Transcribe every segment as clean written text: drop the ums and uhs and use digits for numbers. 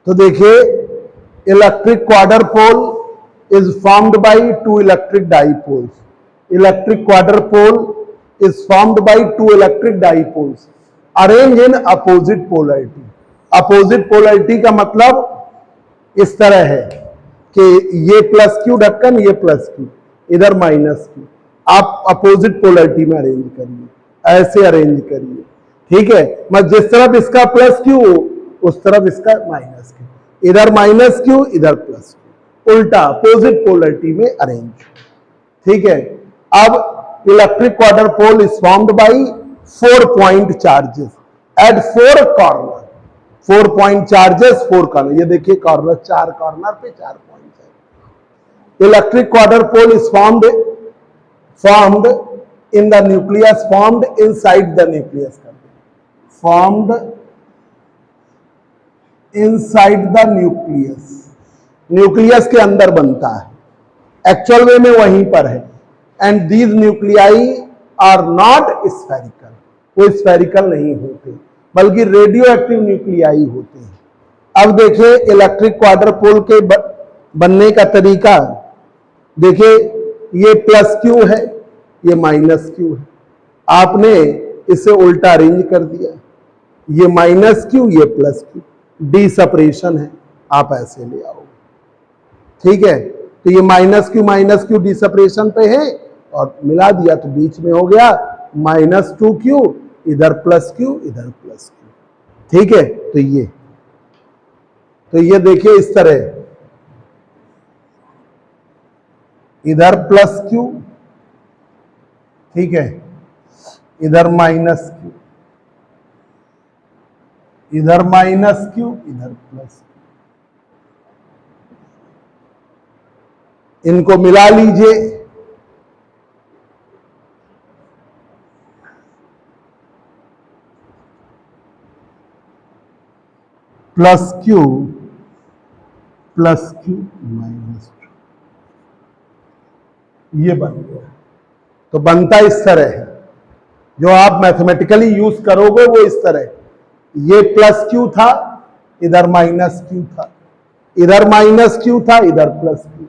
तो देखिए electric quadrupole is formed by two electric dipoles. Electric quadrupole is formed by two electric dipoles arrange in opposite polarity. Opposite polarity का मतलब इस तरह है कि ये प्लस क्यू ढक्कन, ये प्लस क्यू, इधर माइनस क्यू. आप अपोजिट पोलैरिटी में अरेंज करिए, ऐसे अरेंज करिए. ठीक है, मैं जिस तरफ इसका प्लस क्यू उस तरफ इसका माइनस क्यू, इधर माइनस क्यू इधर प्लस क्यू, उल्टा अपोजिट पोलैरिटी में अरेंज. ठीक है, अब electric quadrupole is formed by 4 point charges at 4 corner. 4 point charges 4 corner. ये देखिए कॉर्नर, 4 कॉर्नर पे 4 पॉइंट है. Electric quadrupole is formed in the nucleus, formed inside the nucleus, formed inside the nucleus. Nucleus के अंदर बनता है, actual वे में वहीं पर है. And these nuclei are not spherical. वो स्फेरिकल नहीं होते बल्कि रेडियो एक्टिव न्यूक्लियाई होते हैं. अब देखिए इलेक्ट्रिक क्वाड्रपोल के बनने का तरीका. देखिए ये प्लस क्यू है, ये माइनस क्यू है. आपने इसे उल्टा अरेंज कर दिया. ये माइनस क्यू, ये प्लस क्यू. डी सेपरेशन है, आप ऐसे ले आओ. ठीक है, तो ये माइनस क्यू डी सेपरेशन पे है और मिला दिया तो बीच में हो गया -2q, इधर प्लस क्यू इधर प्लस क्यू. ठीक है, तो ये देखिए इस तरह, इधर प्लस क्यू, ठीक है, इधर माइनस क्यू, इधर माइनस क्यू इधर प्लस क्यू. इनको मिला लीजिए. प्लस क्यू माइनस क्यू, ये बन गया. तो बनता इस तरह है. जो आप मैथमेटिकली यूज करोगे वो इस तरह. ये प्लस क्यू था, इधर माइनस क्यू था, इधर माइनस क्यू था, इधर प्लस क्यू.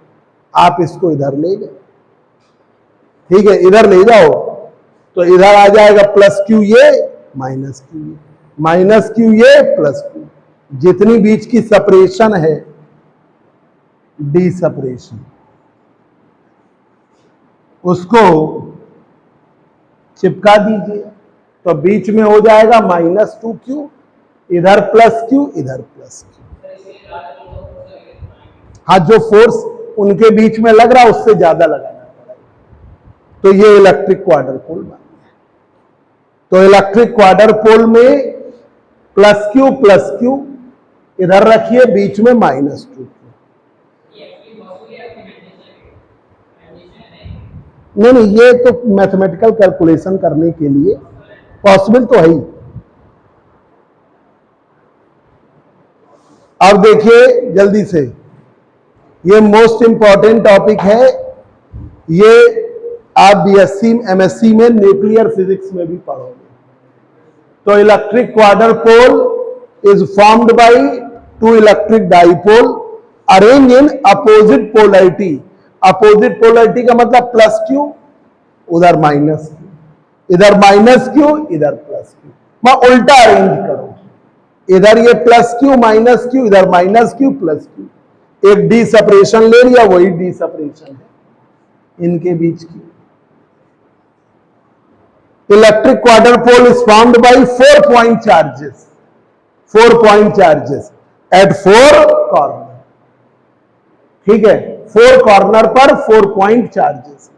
आप इसको इधर ले गए. ठीक है, इधर ले जाओ तो इधर आ जाएगा प्लस क्यू ये, माइनस क्यू ये, माइनस क्यू ये, प्लस क्यू. जितनी बीच की सेपरेशन है डी सेपरेशन, उसको चिपका दीजिए. तो बीच में हो जाएगा -2q, इधर प्लस क्यू इधर प्लस क्यू. हाँ, जो फोर्स उनके बीच में लग रहा है उससे ज्यादा लगाना पड़ेगा. तो ये इलेक्ट्रिक क्वाड्रपोल बन गया. तो इलेक्ट्रिक क्वाड्रपोल में प्लस क्यू इधर रखिए, बीच में -2q. नहीं, ये तो मैथमेटिकल कैलकुलेशन करने के लिए पॉसिबल तो है ही. अब देखिए जल्दी से, ये मोस्ट इंपॉर्टेंट टॉपिक है. ये आप बीएससी एमएससी में न्यूक्लियर फिजिक्स में भी पढ़ोगे. तो electric quadrupole is formed by two electric dipole arrange in opposite polarity. Opposite polarity का मतलब प्लस क्यू उधर माइनस क्यू, इधर माइनस क्यू इधर प्लस क्यू. मैं उल्टा अरेंज करो, इधर ये प्लस क्यू माइनस क्यू, इधर माइनस क्यू प्लस क्यू. एक डी सेपरेशन ले लिया, वही डी सेपरेशन है इनके बीच की. Electric quadrupole is formed by 4 point charges. 4 point charges at 4 corner. ठीक है, 4 कॉर्नर पर 4 point charges.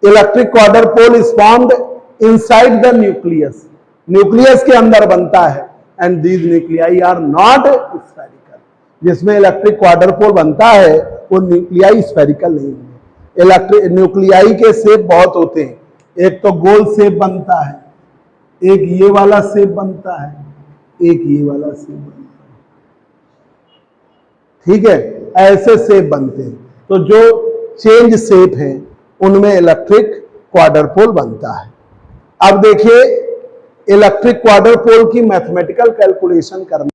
Electric quadrupole is formed inside the nucleus. Nucleus के अंदर बनता है. And these nuclei are not spherical. जिसमें इलेक्ट्रिक क्वाड्रपोल बनता है वो न्यूक्लियाई स्फेरिकल नहीं है. इलेक्ट्रिक न्यूक्लियाई के शेप बहुत होते हैं. एक तो गोल शेप बनता है, एक ये वाला शेप बनता है, एक ये वाला शेप बनता है. ठीक है, ऐसे शेप बनते हैं. तो जो चेंज शेप है उनमें इलेक्ट्रिक क्वाड्रपोल बनता है. अब देखिए इलेक्ट्रिक क्वाड्रपोल की मैथमेटिकल कैलकुलेशन करना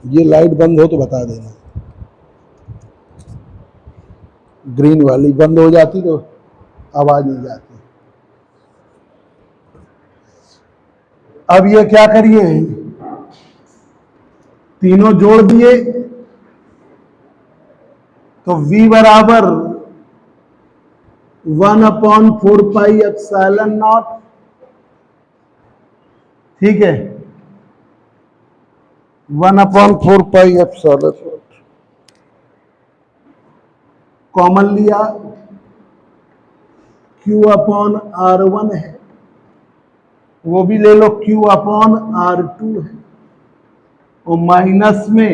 ये लाइट बंद हो तो बता देना, ग्रीन वाली बंद हो जाती तो आवाज नहीं जाती। अब ये क्या करिए, तीनों जोड़ दिए तो V बराबर 1/4 पाई एप्सिलॉन नॉट, ठीक है, 1/4 पाई एप्सिलॉन, कॉमन लिया, Q/R1 है, वो भी ले लो, Q/R2 है, और माइनस में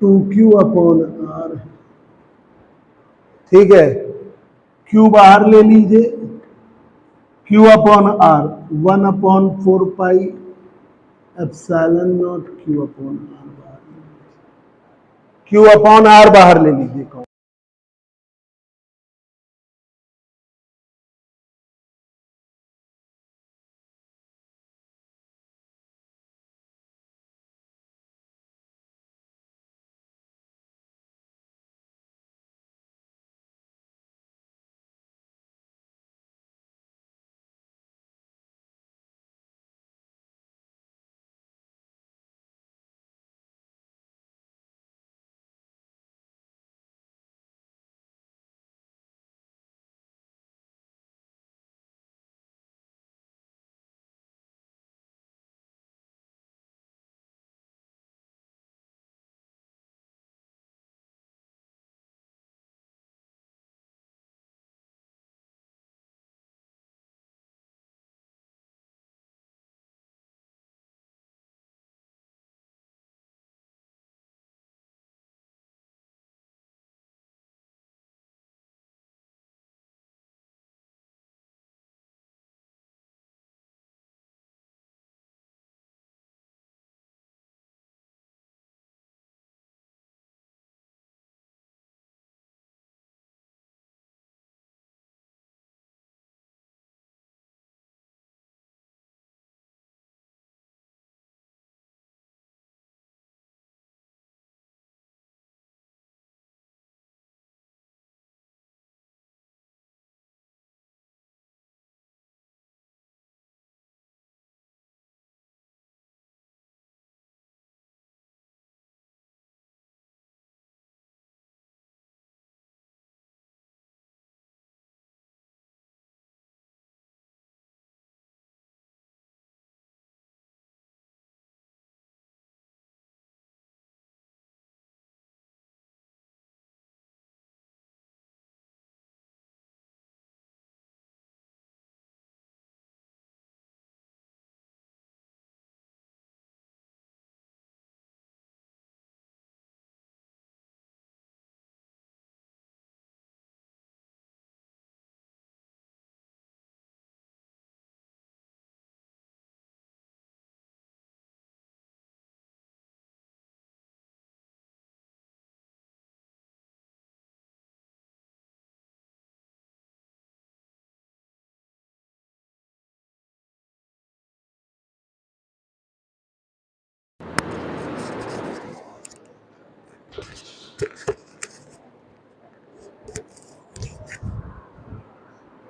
2Q/R है, ठीक है। Q बाहर ले लीजिए, Q/R 1/4 pi epsilon not Q/R, Q/R बाहर ले लीजिए।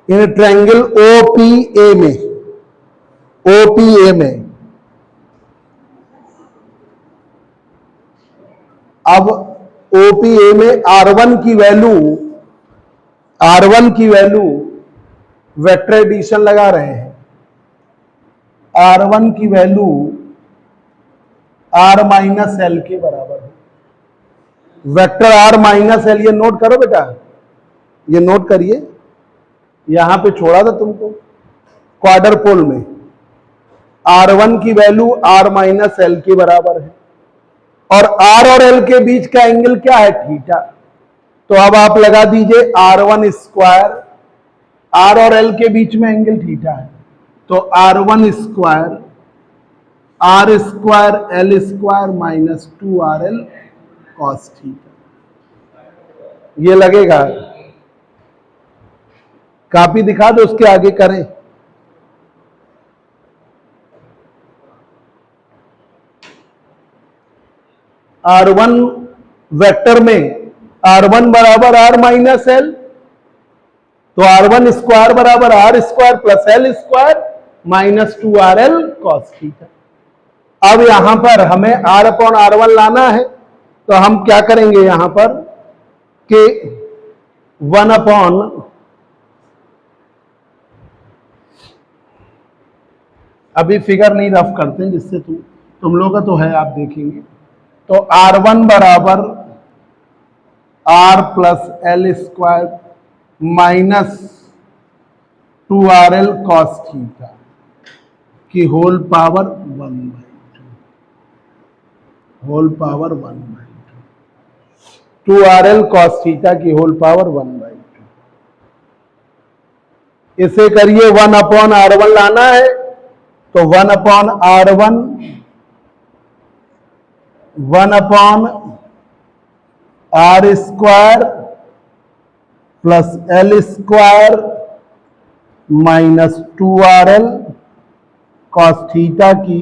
इन ट्रायंगल OPA में, OPA में अब OPA में R1 की वैल्यू वेक्टर एडिशन लगा रहे हैं, R1 की वैल्यू R-L के बराबर है। वेक्टर R-L, ये नोट करो बेटा, ये नोट करिए, यहां पे छोड़ा था तुमको क्वार्टर पोल में। R1 की वैल्यू R-L के बराबर है, और R और L के बीच का एंगल क्या है, थीटा। तो अब आप लगा दीजिए R1 स्क्वायर, R और L के बीच में एंगल थीटा है, तो R1 square R² L² minus 2RL cos theta, ये लगेगा। कापी दिखा दो, उसके आगे करें। R1 वेक्टर में R1 बराबर R माइनस एल, तो R1 स्क्वायर बराबर R square plus L square minus 2RL cos theta. अब यहां पर हमें R/R1 लाना है, तो हम क्या करेंगे यहां पर कि 1 अभी फिगर नहीं रफ करते जिससे तुम लोग का तो है, आप देखेंगे। तो R1 बराबर R plus L square minus 2RL cos theta की whole power 1/2, whole power 1/2, 2RL cos theta की होल पावर 1/2। इसे करिए 1/R1 लाना है, तो 1/R1 1/R square plus L square minus 2RL cos theta की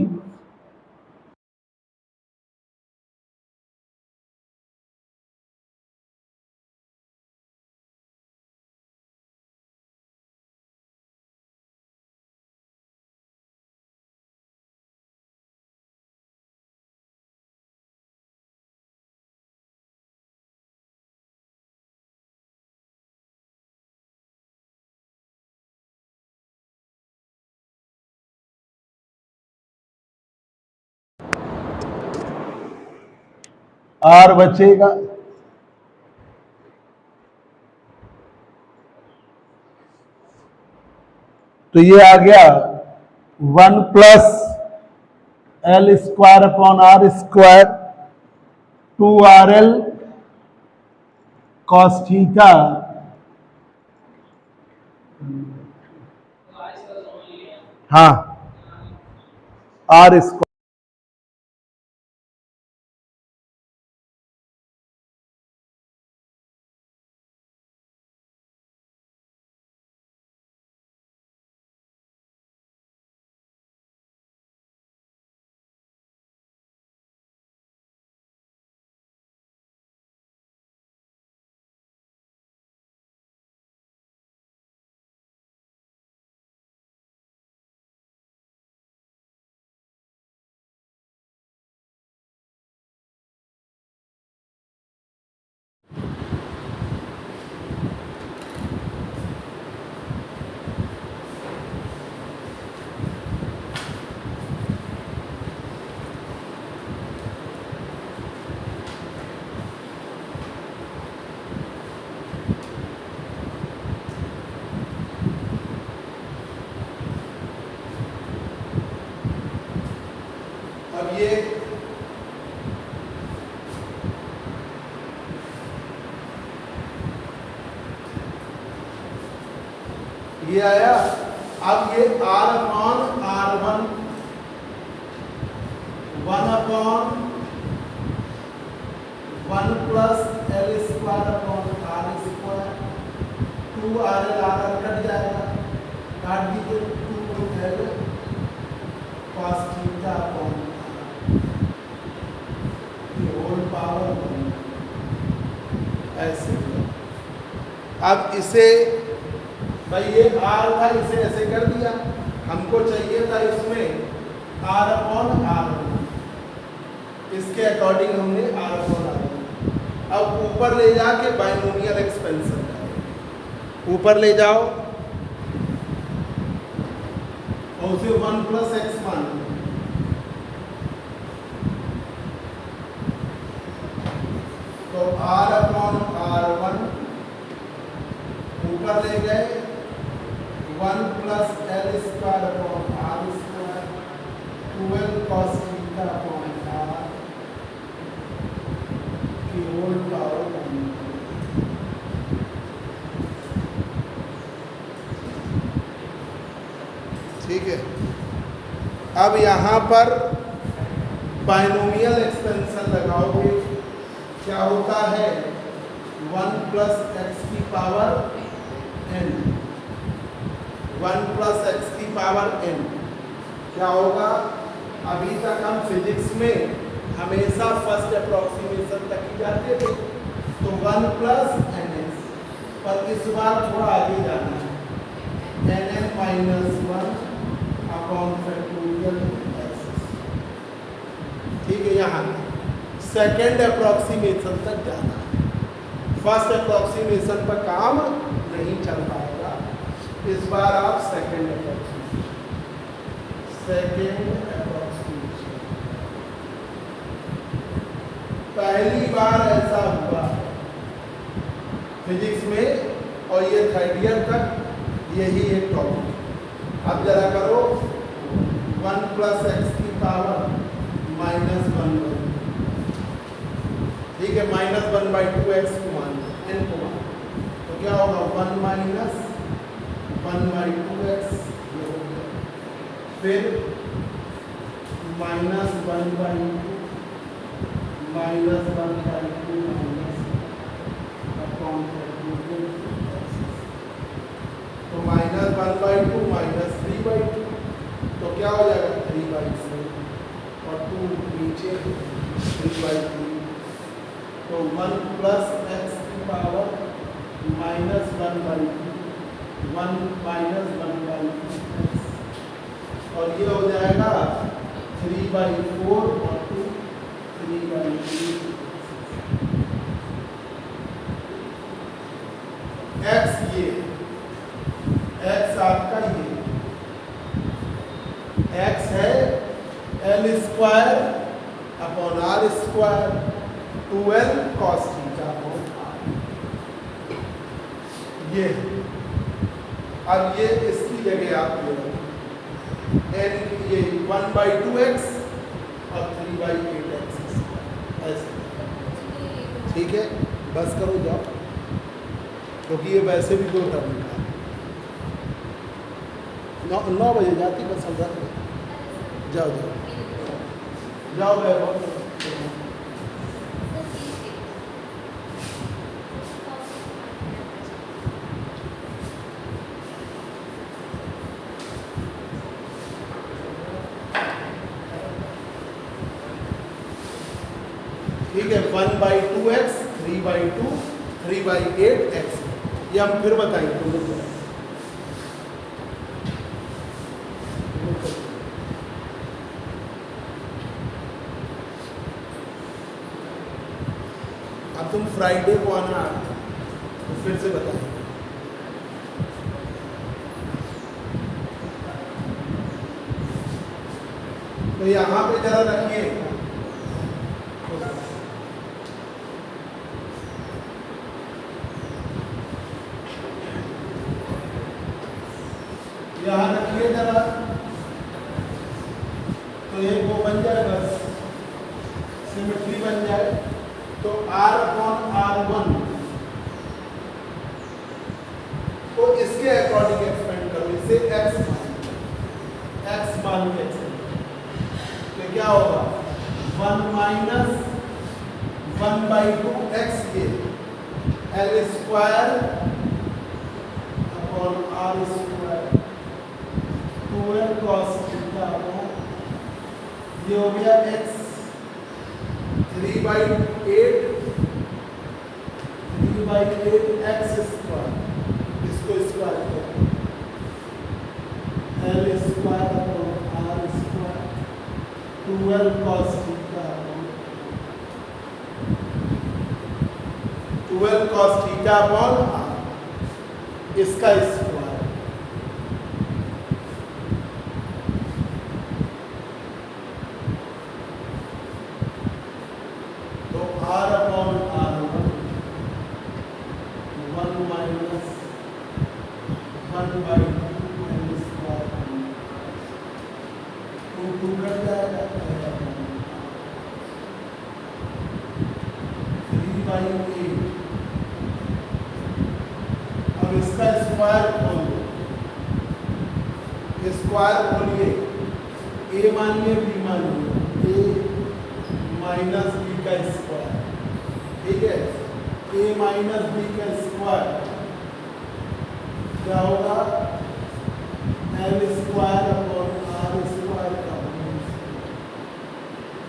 R बचेगा, तो ये आ गया 1 plus L square upon R square 2RL cos theta हाँ R स्क्वायर ये आया। अब ये R/R1 1/1 plus L square upon R square 2RL RL cut जाएगा, काट दीजिए, 2L cos theta upon whole power 1 ऐसे। अब इसे भाई ये R था, इसे ऐसे कर दिया, हमको चाहिए था इसमें R/R1, इसके अकॉर्डिंग हमने R/R1। अब ऊपर ले जाके बाइनोमियल एक्सपेंशन करें, ऊपर ले जाओ और उसे 1 प्लस एक्स मान लो, तो R/R1 ऊपर ले गए 1 plus L square upon R square 2L cos theta upon R की होल पावर 1। ठीक है। अब यहाँ पर बाइनोमियल एक्सपेंशन लगाओगे, क्या होता है 1 प्लस एक्स की पावर n, 1 प्लस एक्स की पावर n क्या होगा। अभी तक हम फिजिक्स में हमेशा फर्स्ट अप्रोक्सीमेशन तक ही जाते थे, तो 1 प्लस एन एस, पर इस बार थोड़ा आगे जाना है, n n minus 1 upon factorial x. ठीक है, यहाँ सेकेंड अप्रोक्सीमेशन तक जाना है, फर्स्ट अप्रोक्सीमेशन पर काम नहीं चल पाएगा, इस बार आप सेकेंड अप्रोक्सीमेशन पहली बार ऐसा हुआ फिजिक्स में, और ये थर्ड ईयर तक यही एक टॉपिक। अब जरा करो 1 प्लस एक्स की पावर माइनस 1, ठीक है, माइनस 1/2 एक्स को मान एन को मान, तो क्या होगा 1 माइनस 1/2 एक्स, फिर minus 1/2 minus 1/2 minus upon factorial x, तो माइनस 1/2 माइनस 3/2, तो क्या हो जाएगा 3/4, और 2 नीचे 3/3, तो 1 प्लस एक्स की पावर माइनस 1/2 1 माइनस 1/2 एक्स, और ये हो जाएगा 3/4 और 2 3/3। एक्स ये एक्स आपका ये एक्स है l square upon r square 2l cos theta upon r, ये। अब ये इसकी जगह आप ले लो एन, ये 1/2x और 3/8x ऐसे, ठीक है, बस करो जाओ, क्योंकि ये वैसे भी 2 टर्म का 9 बजे जाती बस, हम जाते जाओ जाओ जाओ वैभव। ठीक है, 1/2x 3/2 3/8x, ये हम फिर बताएंगे तुम लोग। अब तुम फ्राइडे को आना तो फिर से बताएंगे। तो यहाँ पे जरा रखिए, यहाँ रखिए जरा, तो एक वो बन जाए, बस सिमेट्री बन जाए, तो R/R1 को इसके अकॉर्डिंग एक्सपेंड करो, इसे x मान के तो क्या होगा 1 माइनस 1/2x के L square upon R square 2l cos theta upon, ये हो गया x 3/8 x स्क्वायर, इसको स्क्वायर करो L square upon R square 2l cos theta upon 2l cos theta upon R, इसका स्क्वायर, तो R upon R1 1 minus 1/2 L square 2 cut जाएगा 3/8, अब इसका स्क्वायर खोल दो, स्क्वायर खोलिए, a मानिए b मानिए, a माइनस b का स्क्वायर, ठीक है, a माइनस b का स्क्वायर क्या होगा L square upon R square का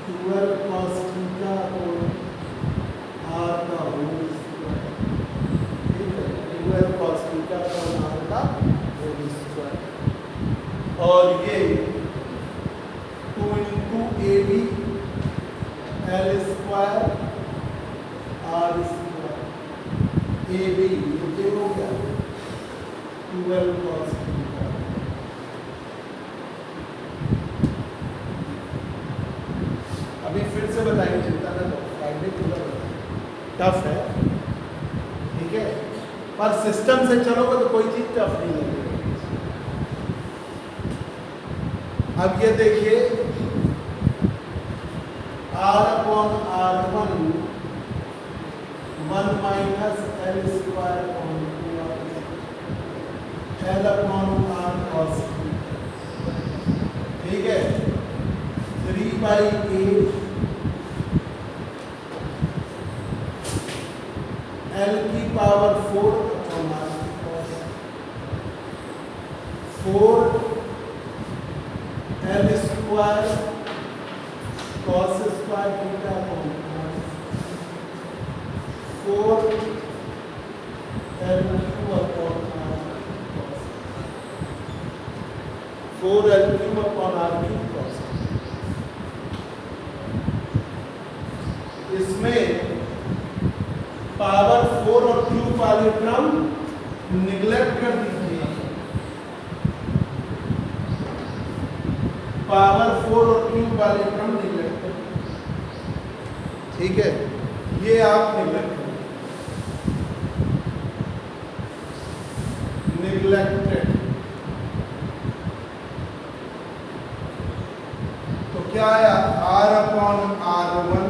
12 cos का होल स्क्वायर, ठीक है, 2l cos theta upon r का होल स्क्वायर। और ये 2 into a b l square r square, a b ये हो गया 2l cos थीटा। अभी फिर से बताइए, चिंता ना करो, फाइंड पूरा टफ है, ठीक है, पर सिस्टम से चलोगे तो कोई चीज टफ नहीं लगेगी। अब ये देखिए r upon r1 1 minus L square upon 2r L upon r cos theta, ठीक है, 3/8 L की power 4 upon r cos 4 L square cos square theta upon r 4 L cube upon r cos 4 L cube upon r cube cos। इसमें power 4 और cube वाले term neglect कर दीजिए, power 4 और cube वाले टर्म निगलेक्ट कर दीजिए, ठीक है, ये आप निगलेक्ट करें, निगलेक्टेड। तो क्या आया, r upon r1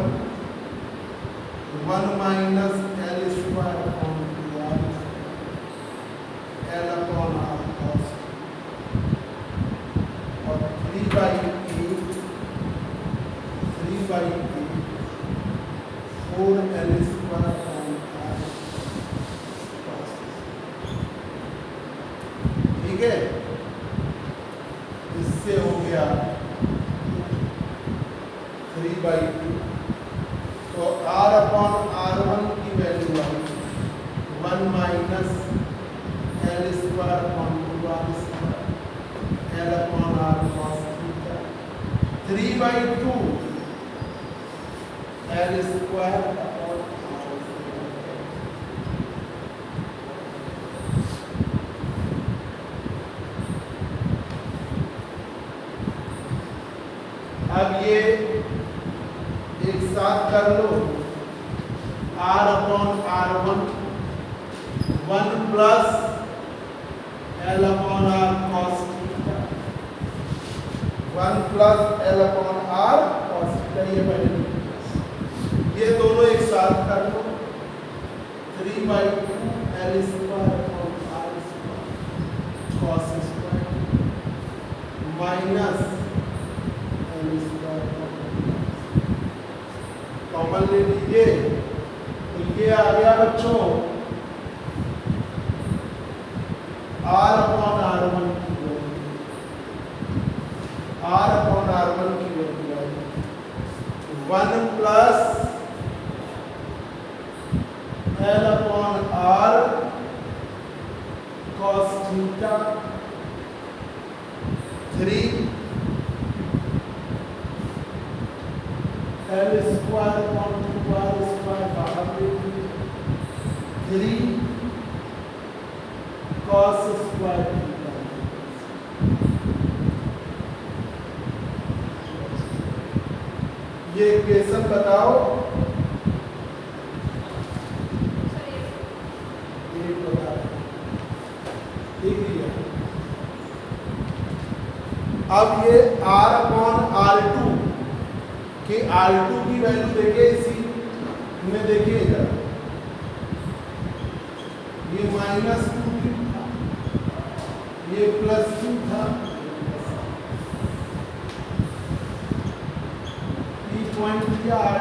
1 minus L square upon 2r L upon r cos और 3/8 4 L square upon r cos, ठीक है, इससे हो गया 3/2। तो r अपॉन r1 की वैल्यू आई 1 minus L square upon 2r square L upon r cos theta, 3/2 L square upon r square. अब ये एक साथ कर लो, r upon r1 1 plus L upon r cos theta, 1 plus L upon r cos theta, ये पहले ये दोनों एक साथ कर लो, 3/2 L square upon r square cos square minus L square common ले लीजिए, तो ये आ गया बच्चों r अपॉन r1 की वैल्यू, r अपॉन r1 की value 1 plus L upon r cos theta 3 L square upon 2r square बाहर ले लीजिए, 3 cos स्क्वायर थीटा। ये इक्वेशन बताओ, ये बता, ठीक है। अब ये r अपॉन r2 कि R2 की वैल्यू देखिए, इसी में देखिए इधर ये -2 था, ये +2 था, पॉइंट दिया r